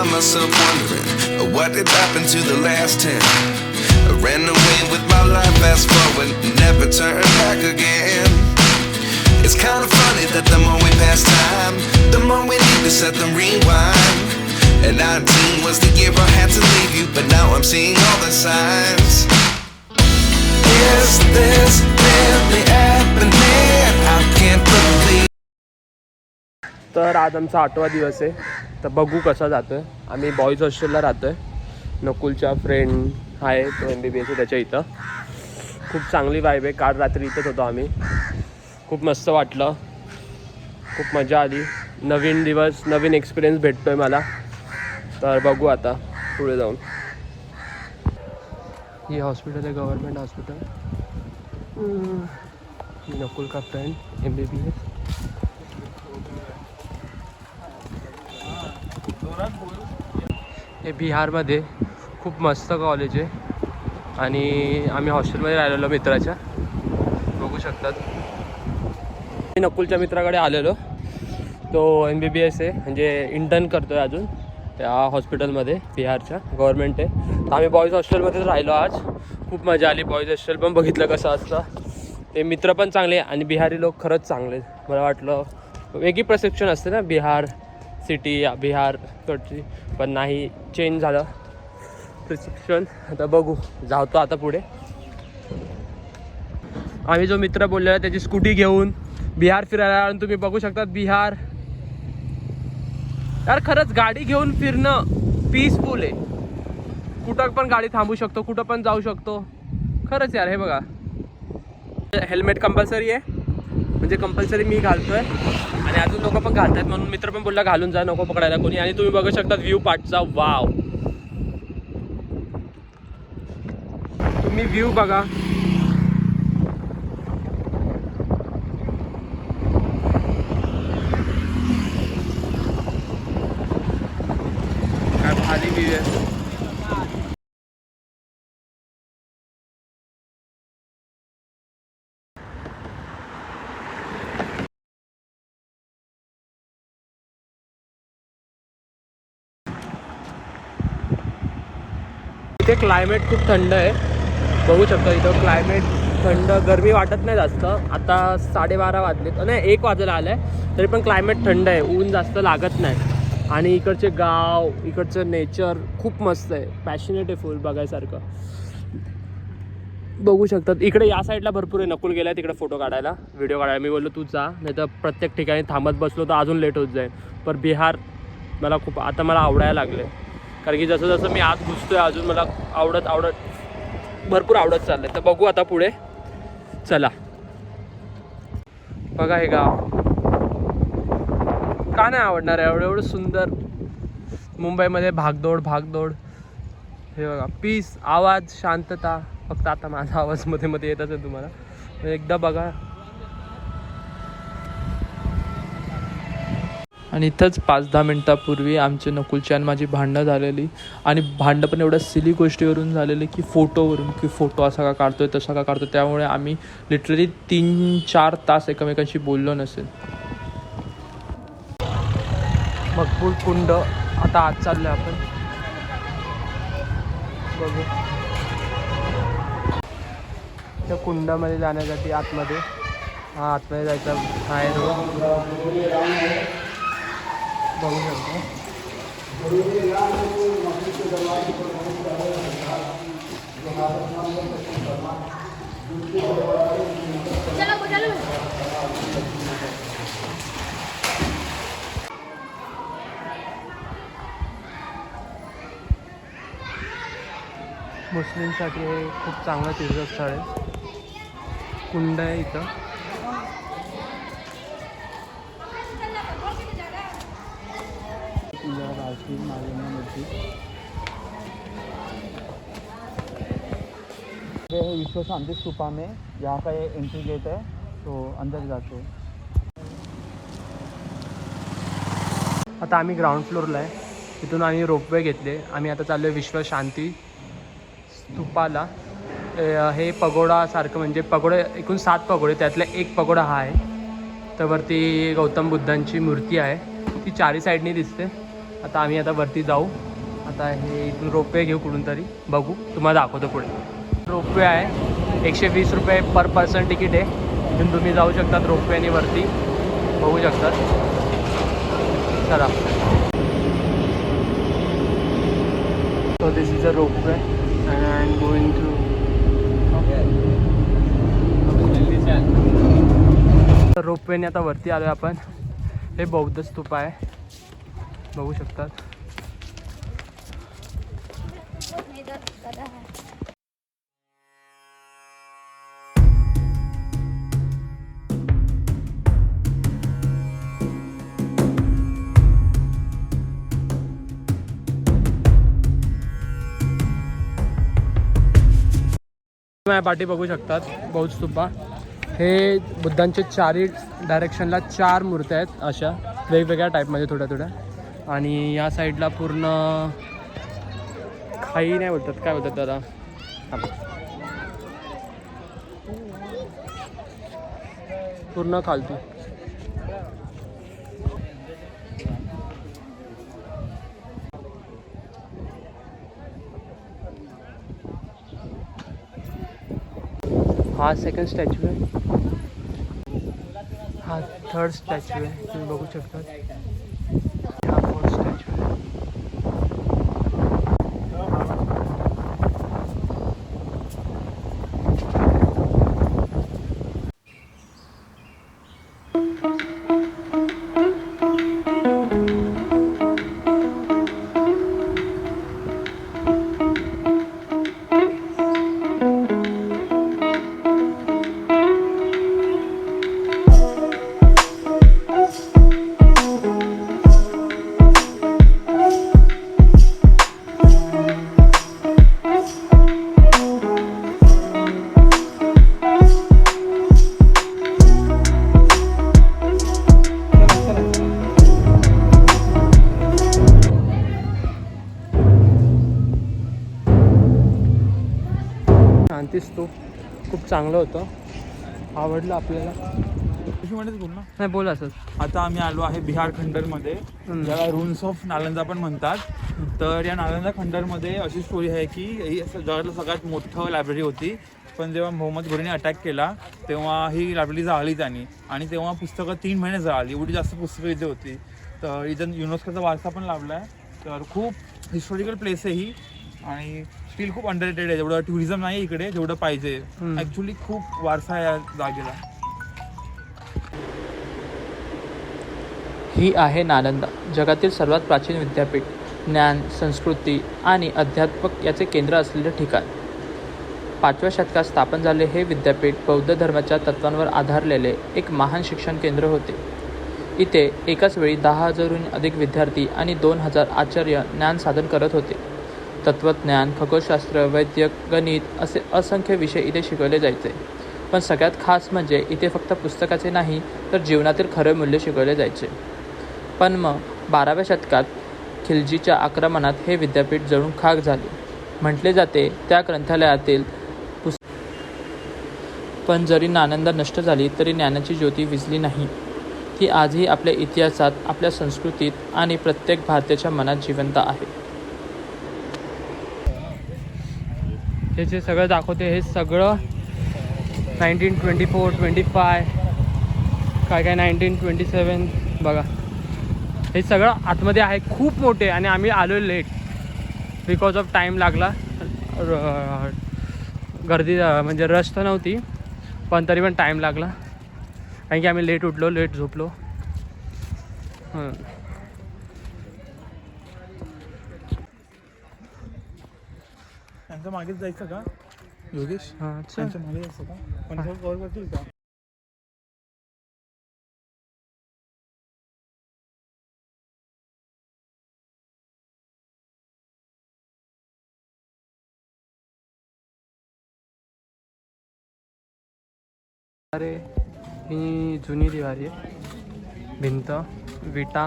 find myself wondering what did happen to the last 10. I ran away with my life, fast forward, never turn back again. It's kind of funny that the more we pass time, the more we need to set the rewind. And 19 was the year I had to leave you, but now I'm seeing all the signs. Is this really happening? I can't believe. तर आज आमचा 8वा दिवस आहे. तर बघू कसा जातोय. आम्ही बॉईज हॉस्टेलला राहतोय. नकुलचा फ्रेंड आहे तो MBBS आहे त्याच्या इथं. खूप चांगली वाईब आहे. काल रात्री इथंच होतो आम्ही. खूप मस्त वाटलं. खूप मजा आली. नवीन दिवस नवीन एक्सपिरियन्स भेटतोय मला. तर बघू आता पुढे जाऊन. ये हॉस्पिटल है गवर्नमेंट हॉस्पिटल. नकुल का फ्रेंड MBBS. हे बिहारमध्ये खूप मस्त कॉलेज आहे आणि आम्ही हॉस्टेलमध्ये राहिलेलो मित्राच्या. बघू शकतात. मी नकुलच्या मित्राकडे आलेलो. तो MBBS आहे म्हणजे इंटर्न करतो आहे अजून त्या हॉस्पिटलमध्ये बिहारच्या गव्हर्नमेंट आहे. तर आम्ही बॉईज हॉस्टेलमध्येच राहिलो आज. खूप मजा आली. बॉईज हॉस्टेल पण बघितलं कसं असतं. ते मित्र पण चांगले आणि बिहारी लोक खरंच चांगले. मला वाटलं वेगळी परसेप्शन असते ना बिहार सिटी या बिहारकडची, पण नाही चेंज झालं प्रिस्क्रिप्शन. आता बघू जातो आता पुढे. आम्ही जो मित्र बोललेला त्याची स्कूटी घेऊन बिहार फिरायला आणि तुम्ही बघू शकता बिहार. यार खरंच गाडी घेऊन फिरणं पीसफुल आहे. कुठं पण गाडी थांबू शकतो, कुठं पण जाऊ शकतो. खरंच यार. हे बघा हेल्मेट कंपल्सरी आहे म्हणजे कंपल्सरी मी घालतोय आणि अजून लोक पण घालत आहेत म्हणून मित्र पण बोलला घालून जा नको पकडायला कोणी. आणि तुम्ही बघू शकता व्ह्यू पार्टचा. वाव तुम्ही व्ह्यू बघा. काय भारी व्ह्यू आहे. इथे क्लायमेट खूप थंड आहे. बघू शकता इथं क्लायमेट थंड. गरमी वाटत नाही जास्त. आता 12:30 वाजलेत नाही 1 वाजायला आलं आहे तरी पण क्लायमेट थंड आहे. ऊन जास्त लागत नाही. आणि इकडचे गाव इकडचं नेचर खूप मस्त आहे. पॅशनेट आहे फुल बघायसारखं. बघू शकतात इकडे या साईडला भरपूर आहे. नकुल गेला आहे तिकडे फोटो काढायला व्हिडिओ काढायला. मी बोललो तू जा नाही तर प्रत्येक ठिकाणी थांबत बसलो तर अजून लेट होत जाईल. पण बिहार मला खूप आता मला आवडायला लागले. कारण की जसं जसं मी आत घुसतोय अजून मला आवडत भरपूर आवडत चाललंय. तर बघू आता पुढे. चला बघा हे गाव. का नाही आवडणार आहे एवढं सुंदर. मुंबईमध्ये भागदौड. हे बघा पीस आवाज शांतता. फक्त आता माझा आवाज मध्ये येत असेल तुम्हाला. एकदा बघा. आणि इथंच 5-10 मिनटापूर्वी आमचे नकुलची आणि माझी भांडणं झालेली. आणि भांडणं पण एवढ्या सिली गोष्टीवरून झालेली की फोटोवरून. की फोटो असा का काढतोय तसा का काढतोय. त्यामुळे आम्ही लिटरली 3-4 तास एकमेकांशी बोललो नसेल. मकबूल कुंड आता आत चाललो आपण. बघू त्या कुंडामध्ये जाण्यासाठी आतमध्ये आतमध्ये जायचा आहे रोड. बघू शकतो. मुस्लिमसाठी हे खूप चांगलं तीर्थस्थळ आहे. कुंड आहे इथं. विश्व शांति स्तूपा में यहाँ का ये एंट्री गेट है तो अंदर जाते. आता आम्ही ग्राउंड फ्लोअरला आहे. तिथून आम्ही रोपवे घेतले. आम्ही आता चाललो आहे विश्व शांती स्तूपाला. हे पगोडासारखं म्हणजे पगोडे एकूण 7 पगोडे त्यातला एक पगोडा हा आहे. तर वरती गौतम बुद्धांची मूर्ती आहे. ती 4ही साईडनी दिसते. आता आम्ही आता वरती जाऊ. आता हे इथून रोपवे घेऊ कुठून तरी, बघू, तुम्हाला दाखवतो पुढे. रोपवे आहे, 120 रुपये पर पर्सन तिकीट आहे. इथून तुम्ही जाऊ शकतात रोपवेने वरती, बघू शकतात. चला. So this is a ropeway and I'm going to रोपवेने आता वरती आलो आपण. हे बौद्ध स्तूप आहे, बघू शकतात. माझ्या पाठी बघू शकतात बौद्ध स्तूपा. हे बुद्धांचे चारही डायरेक्शनला 4 मूर्त्या आहेत अशा वेगवेगळ्या टाईपमध्ये थोड्या थोड्या. आणि या साईडला पूर्ण खाई नाही बोलतात, काय बोलतात त्याला, पूर्ण खालती. हा सेकंड स्टॅच्यू आहे, हा थर्ड स्टॅच्यू आहे, तुम्ही बघू शकता. हा फोर्थ स्टॅच्यू आहे. शांती स्तूप खूप चांगलं होतं, आवडलं आपल्याला. नाही बोल असं. आता आम्ही आलो आहे बिहार खंडरमध्ये, ज्याला रुन्स ऑफ नालंदा पण म्हणतात. तर या नालंदा खंडरमध्ये अशी स्टोरी आहे की ही जगातलं सगळ्यात मोठं लायब्ररी होती. पण जेव्हा मोहम्मद घोरीने अटॅक केला तेव्हा ही लायब्ररी जाळली त्यांनी, आणि तेव्हा पुस्तकं 3 महिने जळाली. एवढी जास्त पुस्तकं इथे होती. तर इथं युनेस्कोचा वारसा पण लाभला आहे. तर खूप हिस्टॉरिकल प्लेस आहे ही, आणि स्टील खूप अंडररेटेड आहे. जेवढं टुरिझम नाही इकडे जेवढं पाहिजे. ॲक्च्युली खूप वारसा आहे या जागेला. ही आहे नालंदा, जगातील सर्वात प्राचीन विद्यापीठ. ज्ञान, संस्कृती आणि अध्यात्मक याचे केंद्र असलेले ठिकाण. 5व्या शतकात स्थापन झाले हे विद्यापीठ बौद्ध धर्माच्या तत्वांवर आधारलेले एक महान शिक्षण केंद्र होते. इथे एकाच वेळी 10,000हून अधिक विद्यार्थी आणि 2,000 आचार्य ज्ञान साधन करत होते. तत्त्वज्ञान, खगोलशास्त्र, वैद्यक, गणित असे असंख्य विषय इथे शिकवले जायचे. पण सगळ्यात खास म्हणजे इथे फक्त पुस्तकाचे नाही तर जीवनातील खरे मूल्य शिकवले जायचे. पण मग 12व्या शतकात खिलजीच्या आक्रमणात हे विद्यापीठ जळून खाक झाले. म्हटले जाते त्या ग्रंथालयातील पण जरी नालंदा नष्ट झाली तरी ज्ञानाची ज्योती विझली नाही. ती आजही आपल्या इतिहासात, आपल्या संस्कृतीत आणि प्रत्येक भारतीयाच्या मनात जिवंत आहे. हे जे सगळं दाखवते हे सगळं 1924, 25, काय 1927 बघा. हे सगळं आतमध्ये आहे, खूप मोठे. आणि आम्ही आलो लेट बिकॉज ऑफ टाईम लागला. गर्दी म्हणजे रश तर नव्हती, पण तरी पण टाईम लागला कारण की आम्ही लेट उठलो, लेट झोपलो. त्यांच्या मागेच जायचं का योगेश? हां, त्यांच्या मागे जायचं का? पण कव्हर करतील का? अरे ही जुनी दिवारी आहे, भिंत विटा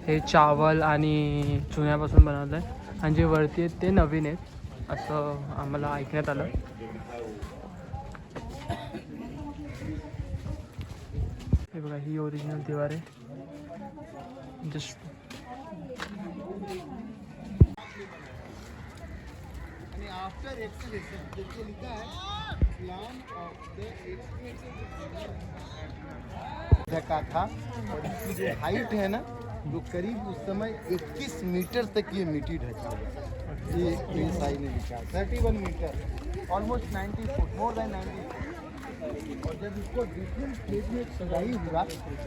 हे चावल आणि चुन्यापासून बनवलं आहे. आणि जे वरती आहेत ते नवीन आहेत असं आम्हाला ऐकण्यात आलं. हे बघा, ही ओरिजिनल दिवार आहे. जस्ट ढका था और इसकी जो हाइट है ना, जो करीब उस समय 21 मीटर तक ये मिट्टी ढका हुआ। ये साई ने लिखा 31 metre, almost 90 foot, more than 90 foot. और जब इसको डिफरेंट स्टेज में खुदाई हुआ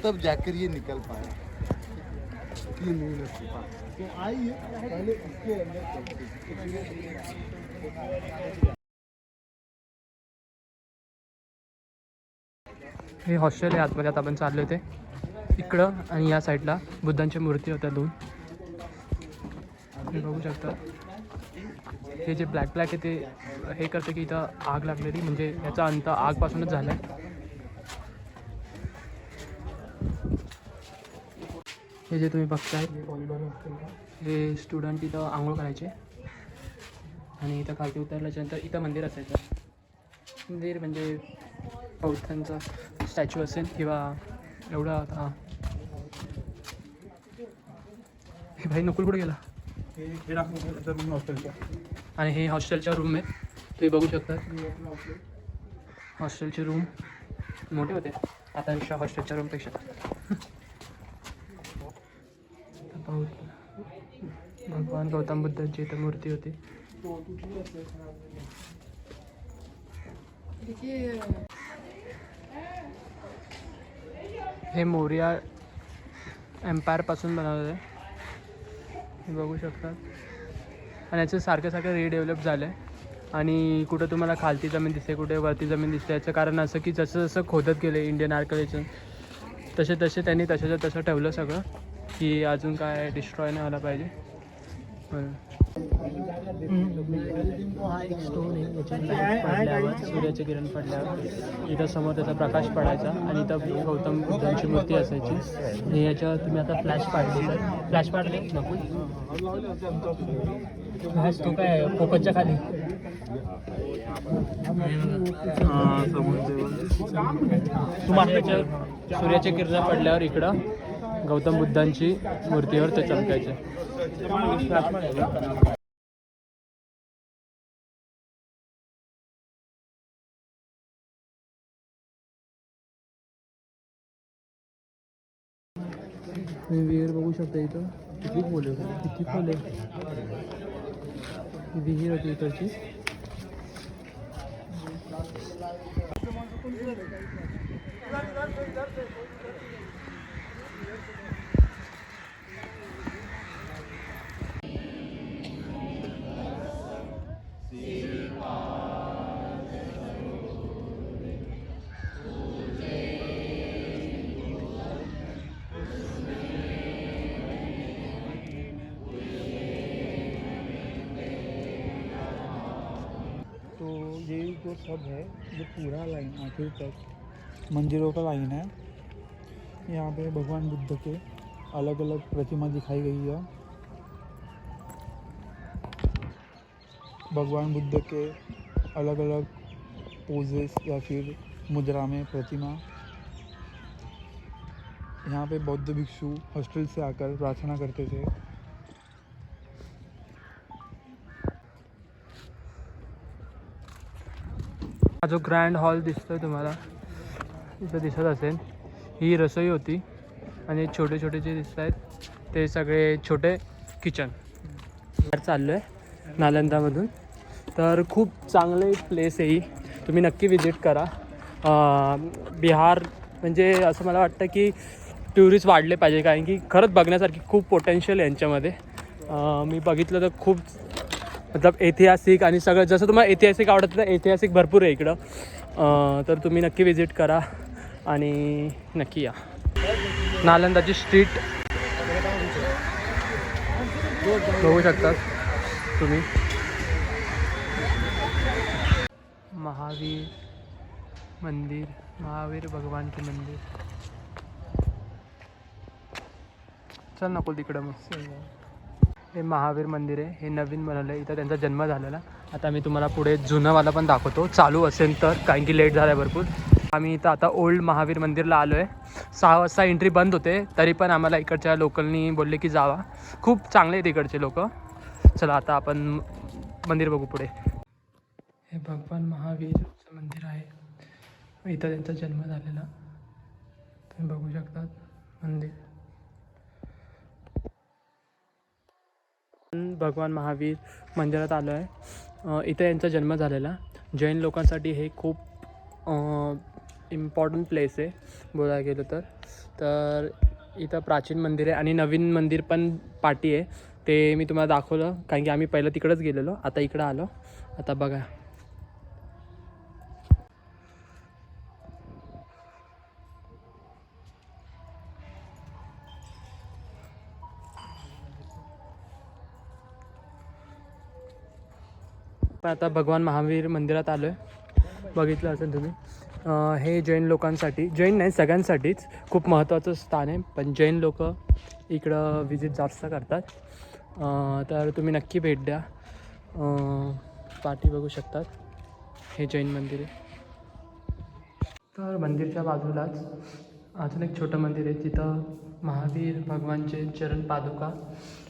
तब जाकर ये निकल पाया। 3 महीने छुपा। तो आइए पहले इसके अंदर चलते हैं। हे हॉस्टेल आहे आतमध्ये. आता आपण चाललो होते इकडं आणि या साईडला बुद्धांच्या मूर्ती होत्या 2. तुम्ही बघू शकता हे जे ब्लॅक ब्लॅक आहे ते हे करतं की इथं आग लागलेली, म्हणजे याचा अंत आगपासूनच झाला आहे. हे जे तुम्ही बघताय हे स्टुडंट इथं आंघोळ करायचे आणि इथं खालती उतरल्याच्यानंतर इथं मंदिर असायचं. मंदिर म्हणजे बौद्धांचा स्टॅच्यू असेल किंवा एवढा. आता हे भाई नकुल कुठे गेला. आणि हे हॉस्टेलच्या रूम आहेत. तुम्ही बघू शकता हॉस्टेलचे रूम मोठे होते आतापेक्षा, हॉस्टेलच्या रूमपेक्षा. भगवान गौतम बुद्धांची इथं मूर्ती होती. हे मोरिया एम्पायरपासून बनवलं आहे, हे बघू शकता. आणि याचं सारखं सारखं रिडेव्हलप झालं आहे. आणि कुठं तुम्हाला खालती जमीन दिसते, कुठे वरती जमीन दिसते. याचं कारण असं की जसं जसं खोदत गेले इंडियन आर्किटेक्चर तसे तसे त्यांनी तशाच्या तसं ठेवलं सगळं, की अजून काय डिस्ट्रॉय नाही व्हायला पाहिजे. हा एक स्टोन आहे, याच्या लाईट पडल्यावर, सूर्याचे किरण पडल्यावर इथं समोर त्याचा प्रकाश पडायचा आणि इथं गौतम बुद्धांची मूर्ती असायची. हे याच्यावर तुम्ही आता फ्लॅश पाडली, तर फ्लॅश पाडले नको तो काय फोकसच्या खाली. सूर्याचे किरण पडल्यावर इकडं गौतम बुद्धांची मूर्तीवर ते चमकायचे. तुम्ही विहीर बघू शकता इथं किती खोल आहे. विहीर होती इकडची. तो ये जो सब है ये पूरा लाइन आखिर तक मंदिरों का लाइन है. यहाँ पे भगवान बुद्ध के अलग अलग प्रतिमा दिखाई गई है. भगवान बुद्ध के अलग अलग पोजेस या फिर मुद्रा में प्रतिमा. यहाँ पे बौद्ध भिक्षु हॉस्टल से आकर प्रार्थना करते थे. हा जो ग्रँड हॉल दिसतोय तुम्हाला इथं दिसत असेल, ही रसोई होती आणि छोटे छोटे जे दिसत आहेत ते सगळे छोटे किचन. चाललो आहे नालंदामधून, तर खूप चांगले प्लेस आहे ही, तुम्ही नक्की विजिट करा. बिहार म्हणजे असं मला वाटतं की टुरिस्ट वाढले पाहिजे, कारण की खरंच बघण्यासारखी खूप पोटेन्शियल आहे यांच्यामध्ये. मी बघितलं तर खूप मतलब ऐतिहासिक आणि सगळं, जसं तुम्हाला ऐतिहासिक आवडतं तर ऐतिहासिक भरपूर आहे इकडं. तर तुम्ही नक्की विजिट करा आणि नक्की या. नालंदाची स्ट्रीट बघू शकता तुम्ही. महावीर मंदिर, महावीर भगवान के मंदिर. चल नको तिकडं मग. हे महावीर मंदिर आहे, हे नवीन बनवलं आहे, इथं त्यांचा जन्म झालेला. आता मी तुम्हाला पुढे जुनंवाला पण दाखवतो, चालू असेल तर, कारण की लेट झाला आहे भरपूर. आम्ही इथं आता ओल्ड महावीर मंदिरला आलो आहे. 6 वाजता एंट्री बंद होते, तरी पण आम्हाला इकडच्या लोकलनी बोलले की जावा. खूप चांगले आहेत इकडचे लोक. चला आता आपण मंदिर बघू पुढे. हे भगवान महावीरचं मंदिर आहे. इथं त्यांचा जन्म झालेला तुम्ही बघू शकता मंदिर. भगवान महावीर मंदिरात आलो आहे. इथं यांचा जन्म झालेला. जैन लोकांसाठी हे खूप इम्पॉर्टंट प्लेस आहे बोलायला गेलं तर इथं प्राचीन मंदिर आहे आणि नवीन मंदिर पण पाठी आहे. ते मी तुम्हाला दाखवलं कारण की आम्ही पहिलं तिकडंच गेलेलो, आता इकडं आलो. आता बघा आता भगवान महावीर मंदिरात आलो आहे. बघितलं असेल तुम्ही. हे जैन लोकांसाठी, जैन नाही सगळ्यांसाठीच खूप महत्त्वाचं स्थान आहे. पण जैन लोक इकडं विजिट जास्त करतात. तर तुम्ही नक्की भेट द्या. पाठी बघू शकतात हे जैन मंदिर आहे. तर मंदिरच्या बाजूलाच अजून एक छोटं मंदिर आहे. तिथं महावीर भगवानचे चरण पादुका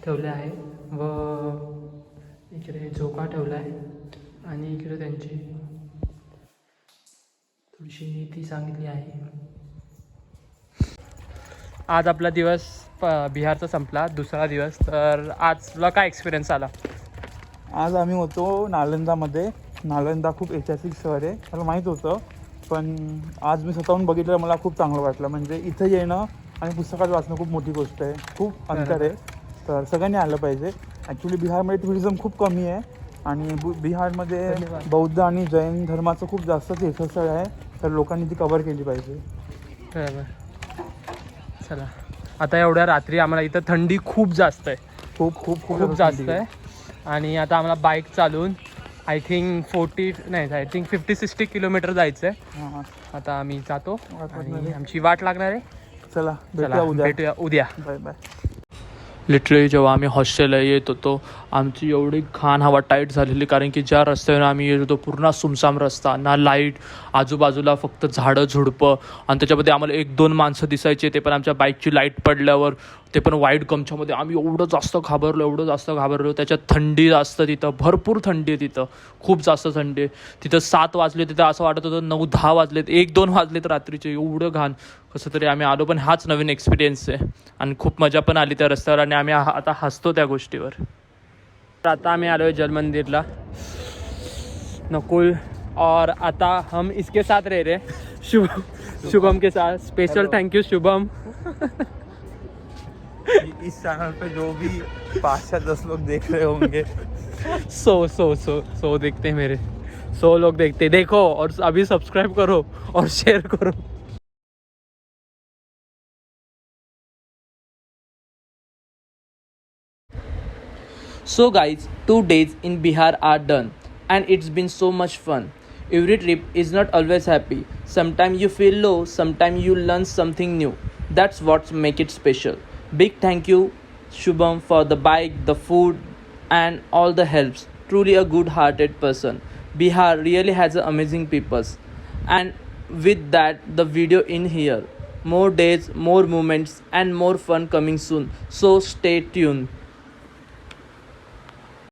ठेवले आहे व इकडे झोका ठेवला आहे आणि इकडे त्यांची थोडीशी नीती सांगितली आहे. आज आपला दिवस बिहारचा संपला, दुसरा दिवस. तर आज तुला काय एक्सपिरियन्स आला? आज आम्ही होतो नालंदामध्ये. नालंदा खूप ऐतिहासिक शहर आहे, मला माहीत होतं, पण आज मी स्वतःहून बघितलं, मला खूप चांगलं वाटलं. म्हणजे इथं येणं आणि पुस्तकात वाचणं खूप मोठी गोष्ट आहे, खूप अंतर आहे. तर सगळ्यांनी आलं पाहिजे. ॲक्च्युली बिहारमध्ये टुरिझम खूप कमी आहे आणि बिहारमध्ये बौद्ध आणि जैन धर्माचं खूप जास्त तीर्थस्थळ आहे, तर लोकांनी ती कव्हर केली पाहिजे. बरोबर. चला आता एवढ्या रात्री आम्हाला इथं थंडी खूप जास्त आहे, खूप खूप खूप जास्त आहे. आणि आता आम्हाला बाईक चालवून आय थिंक 50-60 किलोमीटर जायचं आहे. आता आम्ही जातो आणि आमची वाट लागणार आहे. चला भेटूया उद्या. Bye bye. लिटरली जेव्हा आम्ही हॉस्टेलला येत होतो आमची एवढी घाण हवा टाईट झालेली, कारण की ज्या रस्त्यावर आम्ही येत होतो पूर्ण सुमसाम रस्ता, ना लाईट, आजूबाजूला फक्त झाडं झुडपं. आणि त्याच्यामध्ये आम्हाला 1-2 माणसं दिसायचे, ते पण आमच्या बाईकची लाईट पडल्यावर, ते पण वाईट गमछामध्ये. आम्ही एवढं जास्त घाबरलो. त्याच्यात थंडी जास्त, तिथं भरपूर थंडी आहे, तिथं खूप जास्त थंडी आहे. तिथं 7 वाजले, तिथं असं वाटत होतं 9-10 वाजलेत, 1-2 वाजलेत रात्रीचे. एवढं घाण कसं तरी आम्ही आलो. पण हाच नवीन एक्सपिरियन्स आहे आणि खूप मजा पण आली त्या रस्त्यावर आणि आम्ही आता हसतो त्या गोष्टीवर. तर आता आम्ही आलो आहे जल मंदिरला, नकुल और आता हम इसके साथ रह रहे शुभम के साथ. Special thank you Shubham. इस चैनल पे जो भी 5 या 10 लोग देख रहे होंगे, 100 देखते हैं मेरे, 100 लोग देखते. देखो और अभी सब्सक्राइब करो और शेयर करो. So guys, 2 days in Bihar are done and it's been so much fun. Every trip is not always happy. Sometimes you feel low, sometimes you learn something new. That's what makes it special. Big thank you Shubham for the bike, the food and all the helps. Truly a good-hearted person. Bihar really has amazing people. And with that, the video in here. More days, more moments and more fun coming soon. So stay tuned.